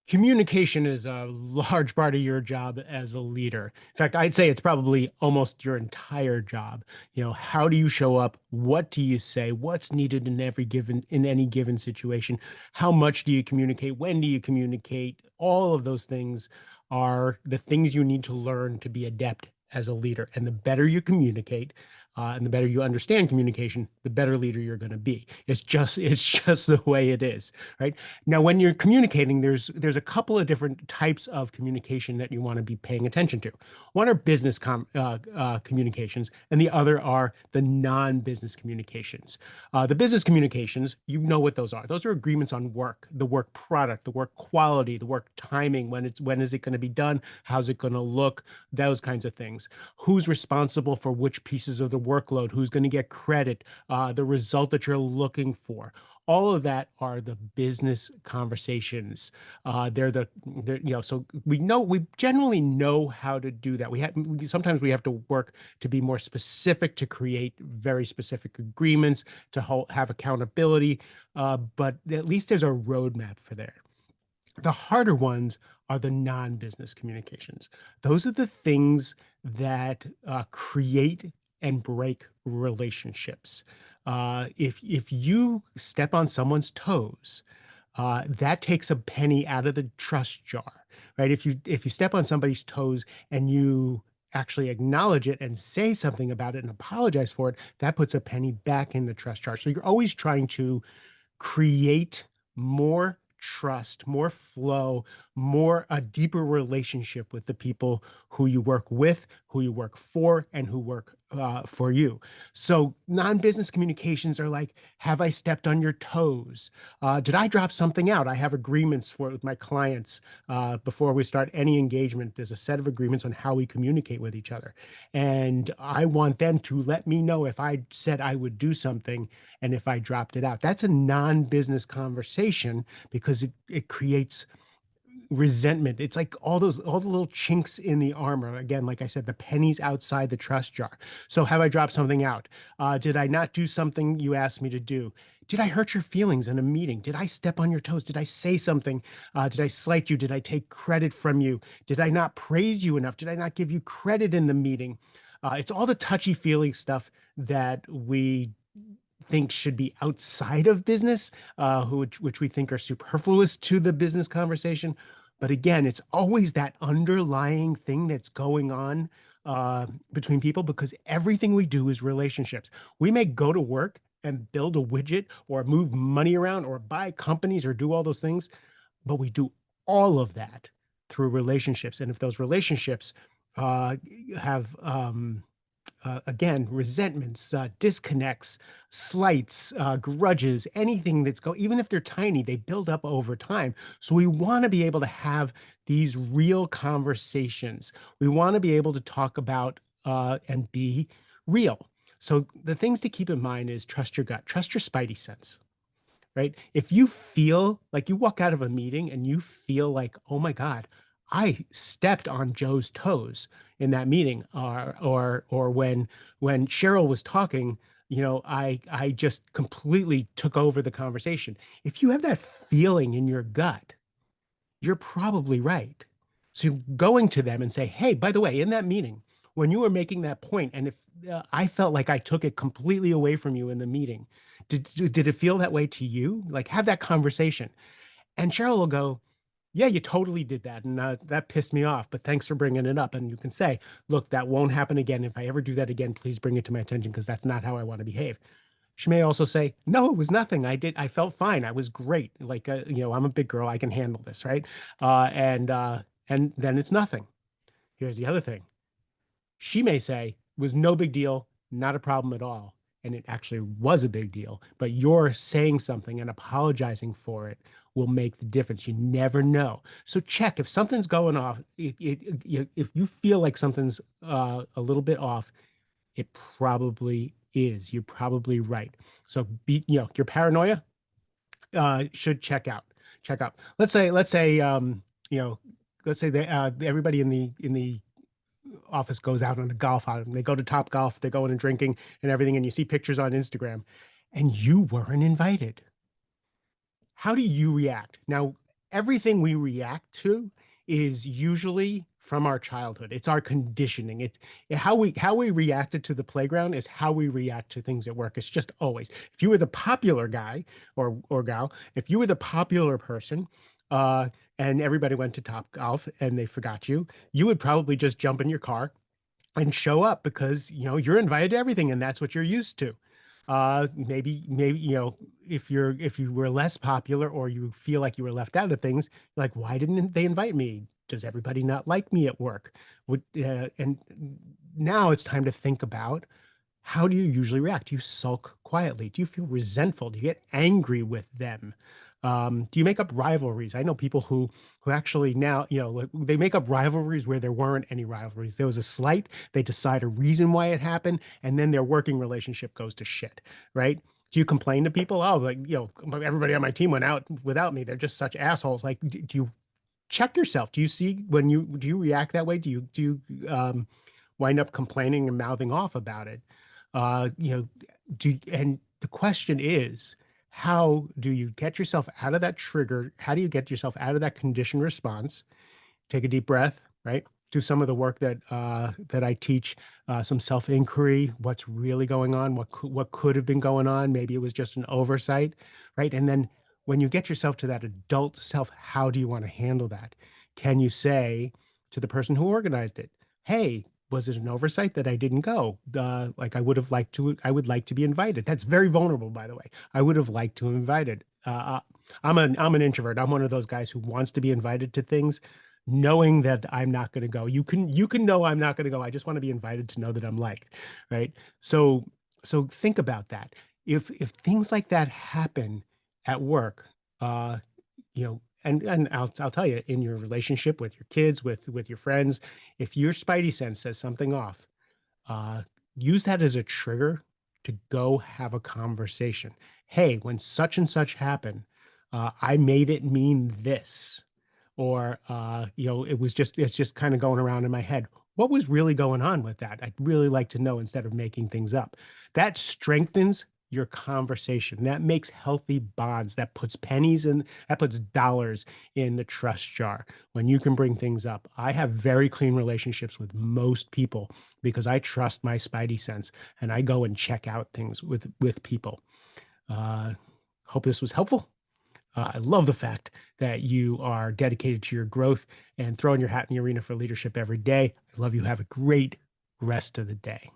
Communication is a large part of your job as a leader. In fact, I'd say it's probably almost your entire job. How do you show up? What do you say? What's needed in any given situation? How much do you communicate? When do you communicate? All of those things are the things you need to learn to be adept as a leader. And the better you communicate, and the better you understand communication, the better leader you're going to be. It's just the way it is, right? Now, when you're communicating, there's a couple of different types of communication that you want to be paying attention to. One are communications, and the other are the non-business communications. The business communications, you know what those are. Those are agreements on work, the work product, the work quality, the work timing, when is it going to be done, how's it going to look, those kinds of things. Who's responsible for which pieces of the workload, who's going to get credit, the result that you're looking for. All of that are the business conversations. So we generally know how to do that. Sometimes we have to work to be more specific, to create very specific agreements, to have accountability. But at least there's a roadmap for there. The harder ones are the non-business communications. Those are the things that create and break relationships. If you step on someone's toes, that takes a penny out of the trust jar, right? If you step on somebody's toes and you actually acknowledge it and say something about it and apologize for it, that puts a penny back in the trust jar. So you're always trying to create more trust, more flow, more a deeper relationship with the people who you work with, who you work for, and who work for you. So non-business communications are like, have I stepped on your toes? Did I drop something out? I have agreements for it with my clients before we start any engagement. There's a set of agreements on how we communicate with each other. And I want them to let me know if I said I would do something and if I dropped it out. That's a non-business conversation because it creates resentment. It's like all the little chinks in the armor. Again, like I said, the pennies outside the trust jar. So have I dropped something out? Did I not do something you asked me to do? Did I hurt your feelings in a meeting? Did I step on your toes? Did I say something? Did I slight you? Did I take credit from you? Did I not praise you enough? Did I not give you credit in the meeting? It's all the touchy feely stuff that we think should be outside of business, which we think are superfluous to the business conversation. But again, it's always that underlying thing that's going on between people because everything we do is relationships. We may go to work and build a widget or move money around or buy companies or do all those things, but we do all of that through relationships. And if those relationships uh, have again, resentments, disconnects, slights, grudges, anything even if they're tiny, they build up over time. So we want to be able to have these real conversations. We want to be able to talk about and be real. So the things to keep in mind is trust your gut, trust your spidey sense, right? If you feel like you walk out of a meeting and you feel like, oh my God, I stepped on Joe's toes in that meeting, or when Cheryl was talking, I just completely took over the conversation. If you have that feeling in your gut, you're probably right. So going to them and say, hey, by the way, in that meeting, when you were making that point, and if I felt like I took it completely away from you in the meeting, did it feel that way to you? Like have that conversation. And Cheryl will go, yeah, you totally did that. And that pissed me off, but thanks for bringing it up. And you can say, look, that won't happen again. If I ever do that again, please bring it to my attention because that's not how I want to behave. She may also say, no, it was nothing. I felt fine. I was great. Like, I'm a big girl. I can handle this, right? And then it's nothing. Here's the other thing. She may say, it was no big deal, not a problem at all. And it actually was a big deal. But you're saying something and apologizing for it will make the difference. You never know. So check if something's going off. If you feel like something's a little bit off, it probably is. You're probably right. So your paranoia should check out. You know, let's say everybody in the office goes out on a golf outing. They go to Top Golf, they're going and drinking and everything, and you see pictures on Instagram, and you weren't invited. How do you react? Now, everything we react to is usually from our childhood. It's our conditioning. How we reacted to the playground is how we react to things at work. It's just always. If you were the popular guy or gal, if you were the popular person, uh, and everybody went to Top Golf and they forgot you, you would probably just jump in your car and show up because you're invited to everything and that's what you're used to. Maybe if you were less popular or you feel like you were left out of things, like why didn't they invite me? Does everybody not like me at work? And now it's time to think about, how do you usually react? Do you sulk quietly? Do you feel resentful? Do you get angry with them? Do you make up rivalries? I know people who actually now, like, they make up rivalries where there weren't any rivalries. There was a slight, they decide a reason why it happened, and then their working relationship goes to shit, right? Do you complain to people? Oh, like, everybody on my team went out without me. They're just such assholes. Like, do you check yourself? Do you see when you do you react that way? Do you wind up complaining and mouthing off about it? Uh, you know, and the question is, how do you get yourself out of that trigger? How do you get yourself out of that conditioned response? Take a deep breath, right? Do some of the work that I teach, some self-inquiry, what's really going on, what could have been going on. Maybe it was just an oversight, right? And then when you get yourself to that adult self, how do you want to handle that? Can you say to the person who organized it, hey, was it an oversight that I didn't go? Like I would like to be invited. That's very vulnerable, by the way. I would have liked to have invited. I'm an introvert. I'm one of those guys who wants to be invited to things, knowing that I'm not going to go. You can know I'm not going to go. I just want to be invited to know that I'm liked, right? So so think about that. If things like that happen at work, uh, and I'll tell you, in your relationship with your kids, with your friends, if your spidey sense says something off, uh, use that as a trigger to go have a conversation. Hey, when such and such happened, I made it mean this, or it's just kind of going around in my head. What was really going on with that? I'd really like to know, instead of making things up. That strengthens your conversation. That makes healthy bonds. That puts dollars in the trust jar when you can bring things up. I have very clean relationships with most people because I trust my spidey sense and I go and check out things with people. Uh, Hope this was helpful. I love the fact that you are dedicated to your growth and throwing your hat in the arena for leadership every day. I love you. Have a great rest of the day.